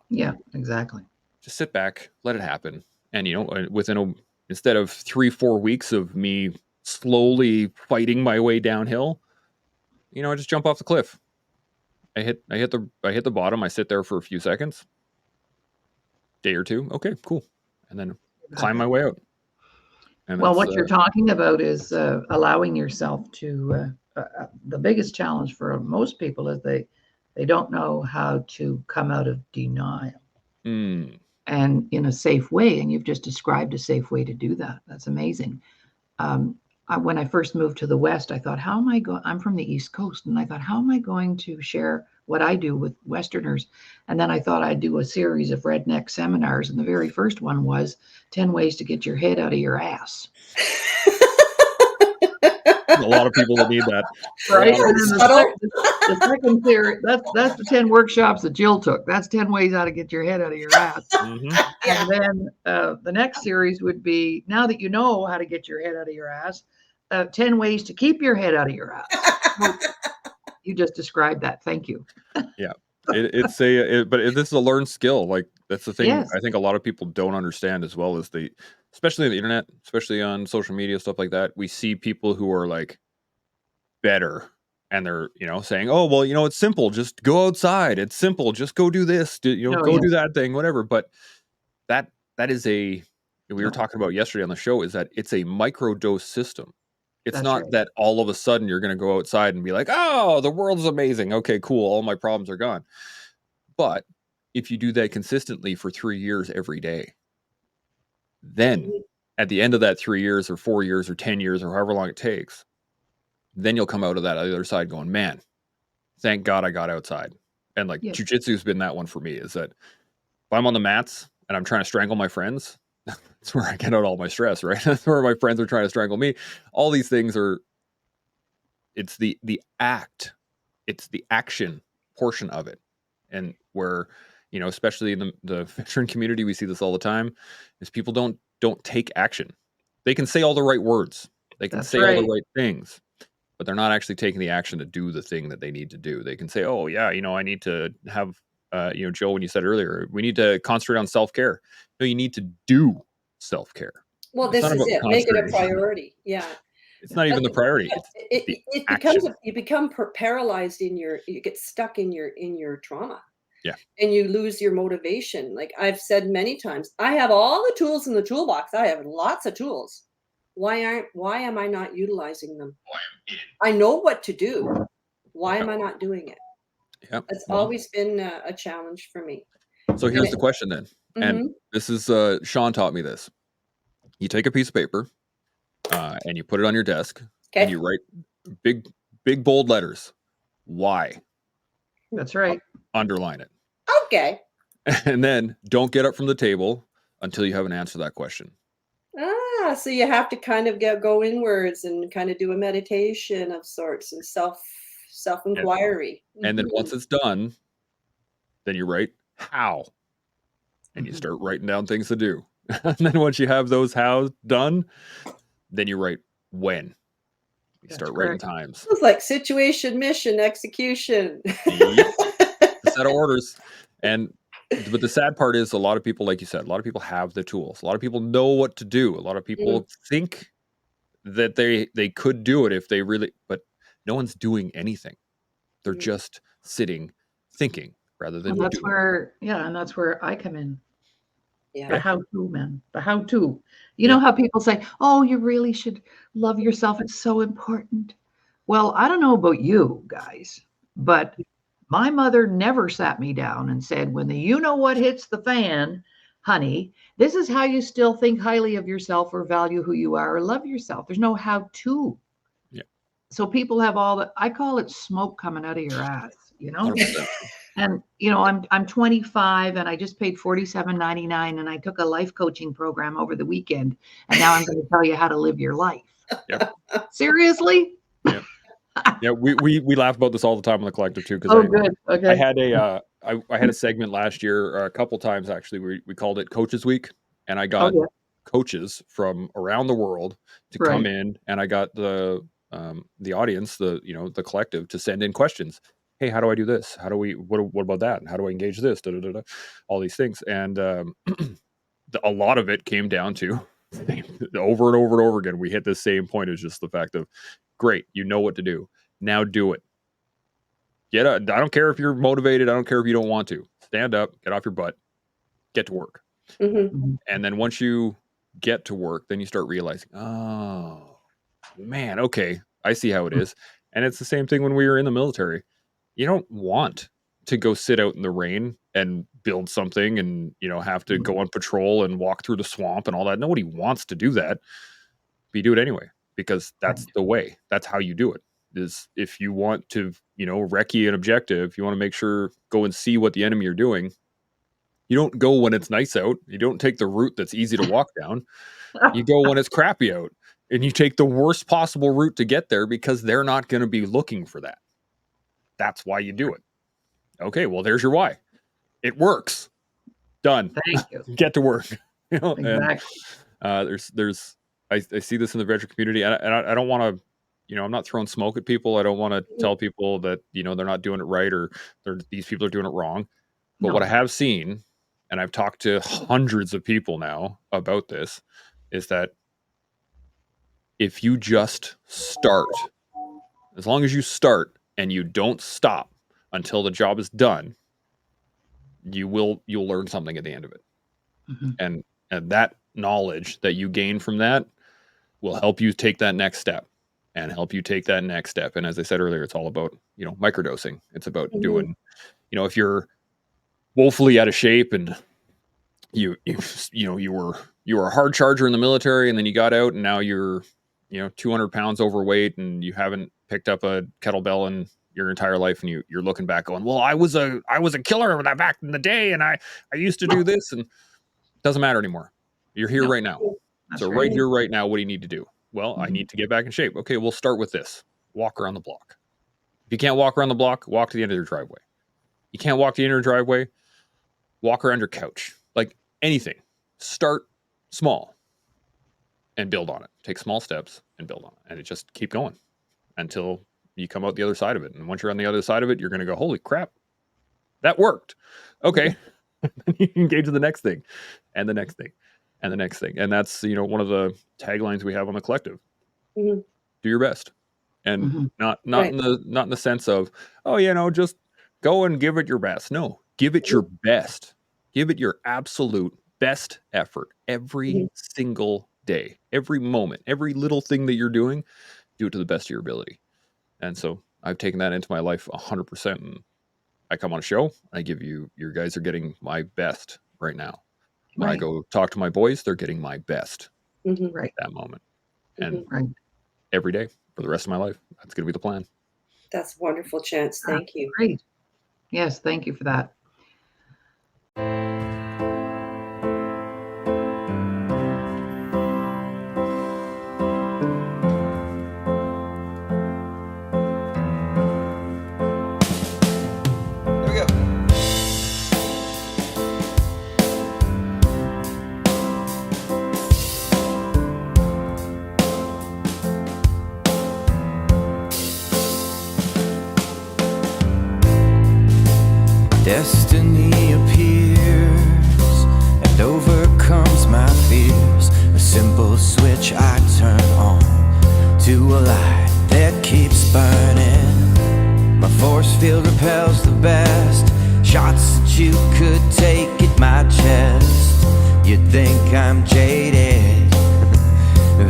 Yeah, exactly. Just sit back, let it happen, and within instead of 3-4 weeks of me slowly fighting my way downhill, I just jump off the cliff. I hit the bottom. I sit there for a few seconds, day or two. Okay, cool, and then climb my way out. And well, what you're talking about is allowing yourself to. The biggest challenge for most people is they don't know how to come out of denial, and in a safe way. And you've just described a safe way to do that. That's amazing. When I first moved to the West, I thought, how am I going? I'm from the East Coast, and I thought, how am I going to share what I do with Westerners? And then I thought I'd do a series of redneck seminars, and the very first one was 10 ways to get your head out of your ass. A lot of people that need that, right? And then the second theory, that's the 10 workshops that Jill took. That's 10 ways how to get your head out of your ass. And then the next series would be, now that you know how to get your head out of your ass, 10 ways to keep your head out of your ass. You just described that. Thank you. Yeah, but this is a learned skill. Like, that's the thing. Yes. I think a lot of people don't understand as well, as especially on the internet, especially on social media, stuff like that. We see people who are like better, and they're saying, oh well, it's simple, just go outside, it's simple, just go do this, do that thing, whatever. But that is we were talking about yesterday on the show, is that it's a microdose system. It's not right. That all of a sudden you're going to go outside and be like, oh, the world's amazing, okay, cool, all my problems are gone. But if you do that consistently for 3 years every day, then at the end of that 3 years or 4 years or 10 years or however long it takes, then you'll come out of that other side going, man, thank God I got outside. And like jiu-jitsu has been that one for me, is that if I'm on the mats and I'm trying to strangle my friends, that's where I get out all my stress, right? That's where my friends are trying to strangle me. All these things it's the act, it's the action portion of it. And where, especially in the veteran community, we see this all the time, is people don't take action. They can say all the right words. They can say all the right things, but they're not actually taking the action to do the thing that they need to do. They can say, oh yeah, I need to have, Jill, when you said earlier, we need to concentrate on self-care. No, you need to do self-care. Well, this is it. Make it a priority. Yeah. It's not even the priority. You become paralyzed you get stuck in your trauma. Yeah. And you lose your motivation. Like I've said many times, I have all the tools in the toolbox. I have lots of tools. Why am I not utilizing them? I know what to do. Why am I not doing it? Yep. It's always been a challenge for me. So here's the question then. And this is, Sean taught me this. You take a piece of paper and you put it on your desk, and you write big bold letters. Why? That's right. Underline it. Okay. And then don't get up from the table until you have an answer to that question. So you have to kind of go inwards and kind of do a meditation of sorts and self-inquiry. And then once it's done, then you write how, and you start writing down things to do. And then once you have those hows done, then you write when. You start writing times. It's like situation, mission, execution. A set of orders. But the sad part is, a lot of people, like you said, a lot of people have the tools. A lot of people know what to do. A lot of people think that they could do it if they really, but no one's doing anything. They're just sitting, thinking, rather than doing. And that's where I come in. Yeah. The how-to, man. The how-to. You know how people say, oh, you really should love yourself. It's so important. Well, I don't know about you guys, but my mother never sat me down and said, when the you-know-what hits the fan, honey, this is how you still think highly of yourself or value who you are or love yourself. There's no how-to. Yeah. So people have I call it smoke coming out of your ass, 100%. And, I'm 25 and I just paid $47.99 and I took a life coaching program over the weekend. And now I'm going to tell you how to live your life. Yep. Seriously? Yep. Yeah, we laugh about this all the time on the collective too. Good. Okay. I had I had a segment last year, a couple times actually. We called it Coaches Week, and I got coaches from around the world to come in, and I got the audience, the collective, to send in questions. Hey, how do I do this? How do we? What about that? And how do I engage this? All these things, and a lot of it came down to over and over and over again, we hit the same point. It's just the fact of, great, you know what to do. Now do it. I don't care if you're motivated. I don't care if you don't want to. Stand up, get off your butt, get to work. Mm-hmm. And then once you get to work, then you start realizing, oh, man, okay, I see how it is. And it's the same thing when we were in the military. You don't want to go sit out in the rain and build something and, have to go on patrol and walk through the swamp and all that. Nobody wants to do that. But you do it anyway, because that's the way. That's how you do it. Is if you want to, recce an objective, you want to make sure, go and see what the enemy are doing. You don't go when it's nice out. You don't take the route that's easy to walk down. You go when it's crappy out, and you take the worst possible route to get there, because they're not going to be looking for that. That's why you do it. Okay, well, there's your why. It works. Done. Thank you. Get to work. Exactly. And I see this in the veteran community, and I don't want to, I'm not throwing smoke at people. I don't want to tell people that, they're not doing it right, or these people are doing it wrong. But what I have seen, and I've talked to hundreds of people now about this, is that if you just start, as long as you start and you don't stop until the job is done, you'll learn something at the end of it. Mm-hmm. And that knowledge that you gain from that will help you take that next step. And as I said earlier, it's all about, microdosing. It's about doing, if you're woefully out of shape and you were a hard charger in the military, and then you got out and now you're 200 pounds overweight and you haven't picked up a kettlebell in your entire life, and you're looking back going, well, I was a killer back in the day, and I used to do this, and it doesn't matter anymore. You're here right now. That's So right here, right now, what do you need to do? Well, I need to get back in shape. Okay, we'll start with this. Walk around the block. If you can't walk around the block, walk to the end of your driveway. You can't walk to the end of your driveway, walk around your couch. Like anything. Start small and build on it. Take small steps and build on it. And it just keep going until you come out the other side of it. And once you're on the other side of it, you're going to go, holy crap, that worked. Okay. You can engage the next thing and the next thing and the next thing. And that's, one of the taglines we have on the collective. Mm-hmm. Do your best. And not Right. in the sense of, just go and give it your best. No, give it your best. Give it your absolute best effort every single day, every moment, every little thing that you're doing, do it to the best of your ability. And so I've taken that into my life 100%. And I come on a show, I give you guys are getting my best right now. When I go talk to my boys, they're getting my best Right. that moment. And Right. every day for the rest of my life, that's going to be the plan. That's wonderful, Chance. Thank you. Great. Yes, thank you for that. There we go. Destiny appears and overcomes my fears. A simple switch I turn on to a light that keeps burning. My force field repels the best shots that you could take at my chest. You'd think I'm jaded,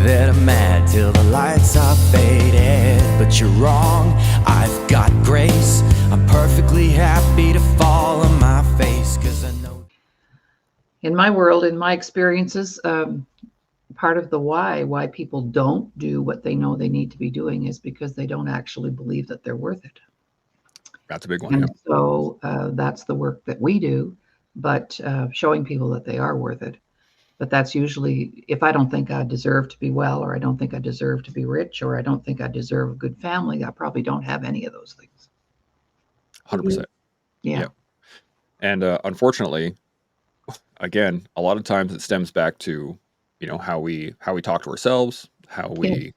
that I'm mad till the lights are faded. But you're wrong, I've got grace. I'm perfectly happy to fall on my face, 'cause I know. In my world, in my experiences, part of the why people don't do what they know they need to be doing is because they don't actually believe that they're worth it. That's a big one. And Yeah. so that's the work that we do, but showing people that they are worth it. But that's usually, if I don't think I deserve to be well, or I don't think I deserve to be rich, or I don't think I deserve a good family, I probably don't have any of those things. 100%. Yeah. Yeah. And unfortunately, again, a lot of times it stems back to, how we talk to ourselves, how we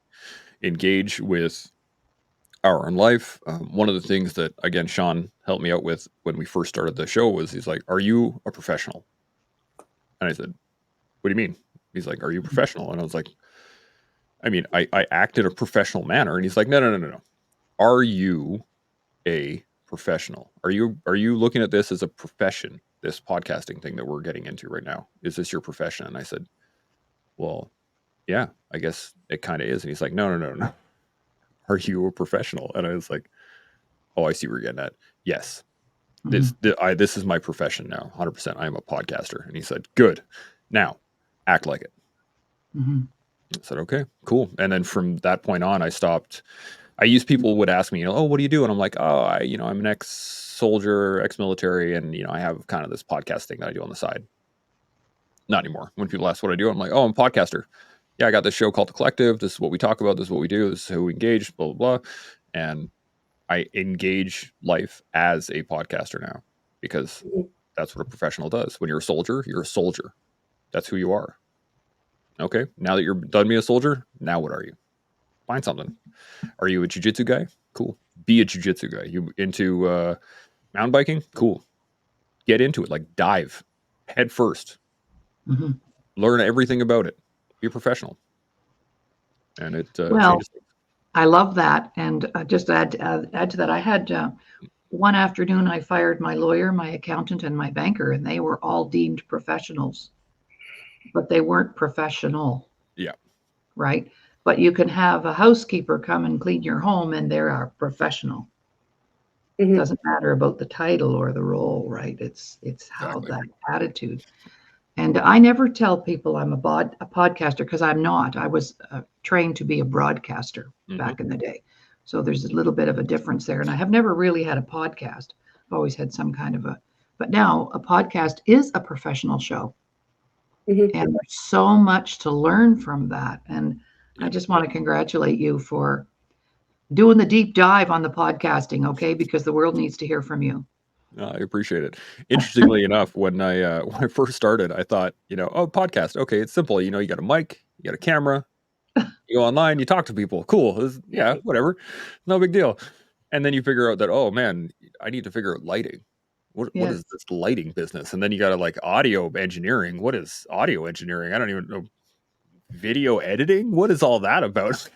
engage with our own life. One of the things that, again, Sean helped me out with when we first started the show was, he's like, are you a professional? And I said, what do you mean? He's like, are you professional? And I was like, I mean, I act in a professional manner. And he's like, no. Are you a professional? Are you looking at this as a profession? This podcasting thing that we're getting into right now, is this your profession? And I said, well, yeah, I guess it kind of is. And he's like, no. Are you a professional? And I was like, oh, I see where you're getting at. Yes. This is my profession now. 100%. I am a podcaster. And he said, good. Now act like it. Mm-hmm. I said, okay, cool. And then from that point on, I stopped. People would ask me, oh, what do you do? And I'm like, oh, I'm an ex-soldier, ex-military. And, I have kind of this podcast thing that I do on the side. Not anymore. When people ask what I do, I'm like, oh, I'm a podcaster. Yeah, I got this show called The Collective. This is what we talk about. This is what we do. This is who we engage, blah, blah, blah. And I engage life as a podcaster now, because that's what a professional does. When you're a soldier, you're a soldier. That's who you are. Okay, now that you're done being a soldier, now what are you? Find something. Are you a jiu-jitsu guy? Cool. Be a jiu-jitsu guy. You into mountain biking? Cool. Get into it. Like, dive head first. Mm-hmm. Learn everything about it. Be a professional. And it Well, changes things. I love that. And just to add to that, I had one afternoon, I fired my lawyer, my accountant, and my banker, and they were all deemed professionals, but they weren't professional. Yeah. Right. But you can have a housekeeper come and clean your home, and they're a professional. Mhm. It doesn't matter about the title or the role, right? It's how Exactly. that attitude. And I never tell people I'm a podcaster, because I'm not. I was trained to be a broadcaster back in the day. So there's a little bit of a difference there. And I have never really had a podcast. I've always had some kind of but now a podcast is a professional show. Mhm. And there's so much to learn from that. And I just want to congratulate you for doing the deep dive on the podcasting, okay? Because the world needs to hear from you. I appreciate it. Interestingly enough, when I first started, I thought, oh, podcast. Okay, it's simple. You got a mic, you got a camera, you go online, you talk to people. Cool. Yeah, whatever. No big deal. And then you figure out that, oh man, I need to figure out lighting. What is this lighting business? And then you got to like audio engineering. What is audio engineering? I don't even know. Video editing? What is all that about?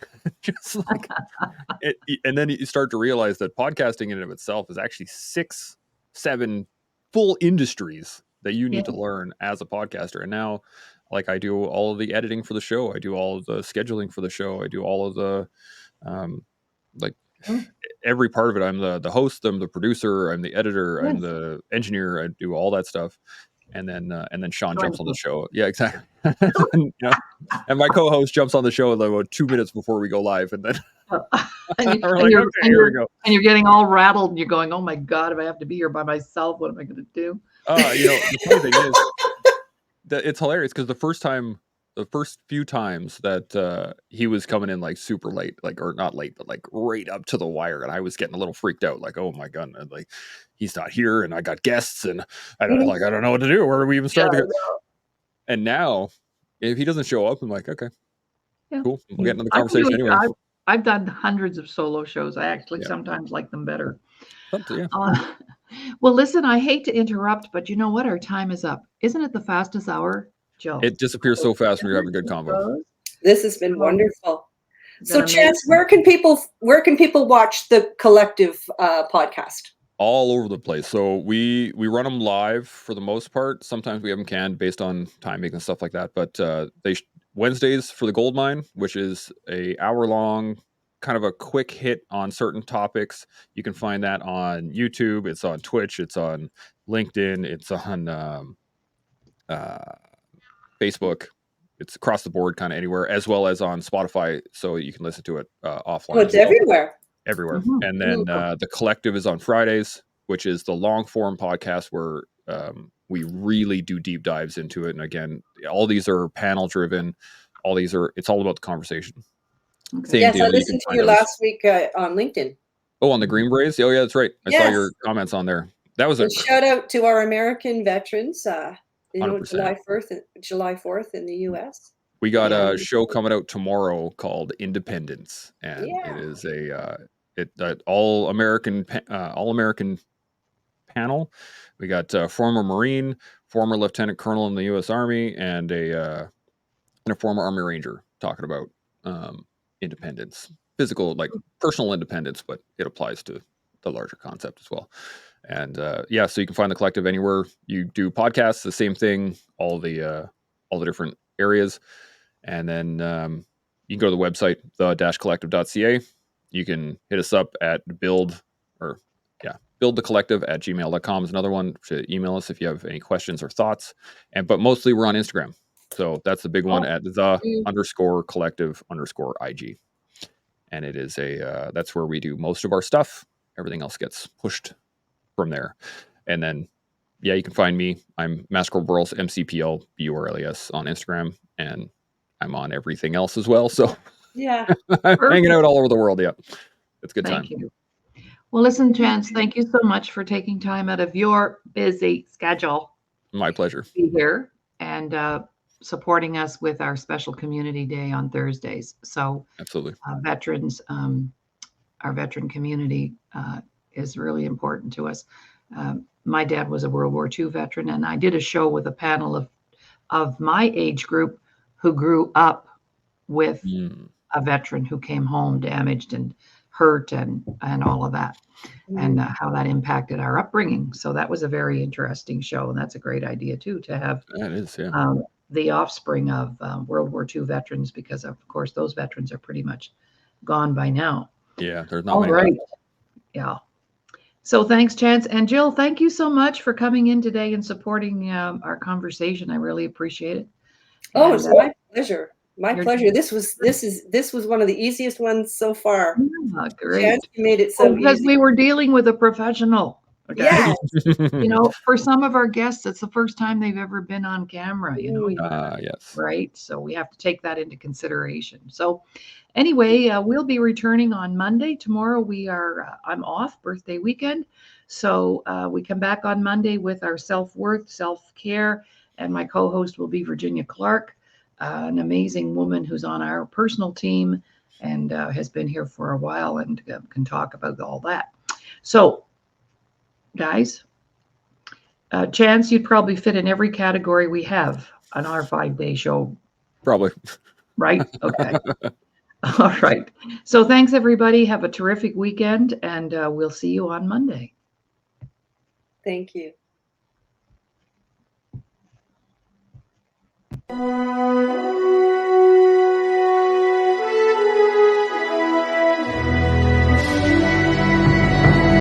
Just like and then you start to realize that podcasting in and of itself is actually 6-7 full industries that you need to learn as a podcaster. And now, like, I do all of the editing for the show, I do all of the scheduling for the show, I do all of the every part of it. I'm the host, I'm the producer, I'm the editor, I'm the engineer, I do all that stuff. And then Sean jumps on the show. Yeah, exactly. And my co-host jumps on the show about 2 minutes before we go live, and then we're like, okay, here we go. And you're getting all rattled, and you're going, "Oh my God, if I have to be here by myself, what am I going to do?" The funny thing is that it's hilarious, because the first few times that he was coming in like super late, like, or not late, but like right up to the wire, and I was getting a little freaked out, like, oh my God, and like, he's not here, and I got guests, and I don't know what to do. Where do we even start? And now, if he doesn't show up, I'm like, okay, cool, we'll get into the conversation anyway. I've done hundreds of solo shows. I actually sometimes like them better. Well, listen, I hate to interrupt, but you know what? Our time is up. Isn't it the fastest hour, Jill? It disappears so fast when you're having a good convo. This has been wonderful. So, Chance, where can people watch the Collective podcast? All over the place. So we run them live for the most part. Sometimes we have them canned based on timing and stuff like that. But Wednesdays for the Gold Mine, which is a hour-long, kind of a quick hit on certain topics. You can find that on YouTube. It's on Twitch. It's on LinkedIn. It's on Facebook. It's across the board, kind of anywhere, as well as on Spotify, so you can listen to it offline. Oh, it's everywhere. Everywhere. And then the Collective is on Fridays, which is the long form podcast where we really do deep dives into it. And again, all these are panel driven. It's all about the conversation. Okay. Yes, I listened to you last week on LinkedIn. Oh, on the Green Berets? Oh, yeah, that's right. I saw your comments on there. That was a shout out to our American veterans. July 4th in the U.S. We got a show coming out tomorrow called Independence, and it is a all American panel. We got former Marine, former Lieutenant Colonel in the U.S. Army, and a and a former Army Ranger talking about independence, physical, like personal independence, but it applies to the larger concept as well. And yeah, so you can find the collective anywhere you do podcasts. The same thing, all the different areas, and then you can go to the website the-collective.ca. You can hit us up at buildthecollective@gmail.com is another one to email us if you have any questions or thoughts. But mostly we're on Instagram. So that's the big one at the_collective_IG. And it is that's where we do most of our stuff. Everything else gets pushed from there. And then, yeah, you can find me. I'm Master Burles, MCPL, BURLES on Instagram. And I'm on everything else as well. So Yeah. I'm hanging out all over the world. Yeah. It's a good time. Thank you. Well, listen, Chance, thank you so much for taking time out of your busy schedule. My pleasure. To be here and supporting us with our special community day on Thursdays. So absolutely, veterans, our veteran community is really important to us. My dad was a World War II veteran, and I did a show with a panel of my age group who grew up with a veteran who came home damaged and hurt and all of that, and how that impacted our upbringing. So that was a very interesting show, and that's a great idea too, to have that is, the offspring of World War II veterans, because of course those veterans are pretty much gone by now. Yeah, there's not all many right left. Yeah. So thanks, Chance. And Jill, thank you so much for coming in today and supporting our conversation. I really appreciate it. Oh, it's my pleasure. My pleasure. This was one of the easiest ones so far. Yeah, great. Chance, you made it so easy. Because we were dealing with a professional. Okay. Yes. You know, for some of our guests, it's the first time they've ever been on camera, you know. Yes. Right. So we have to take that into consideration. So anyway, we'll be returning on Monday. Tomorrow I'm off, birthday weekend. So we come back on Monday with our self-worth, self-care, and my co-host will be Virginia Clark, an amazing woman who's on our personal team and has been here for a while and can talk about all that. So guys, Chance, you'd probably fit in every category we have on our 5-day show. Probably. Right? Okay. All right. So thanks, everybody. Have a terrific weekend, and we'll see you on Monday. Thank you.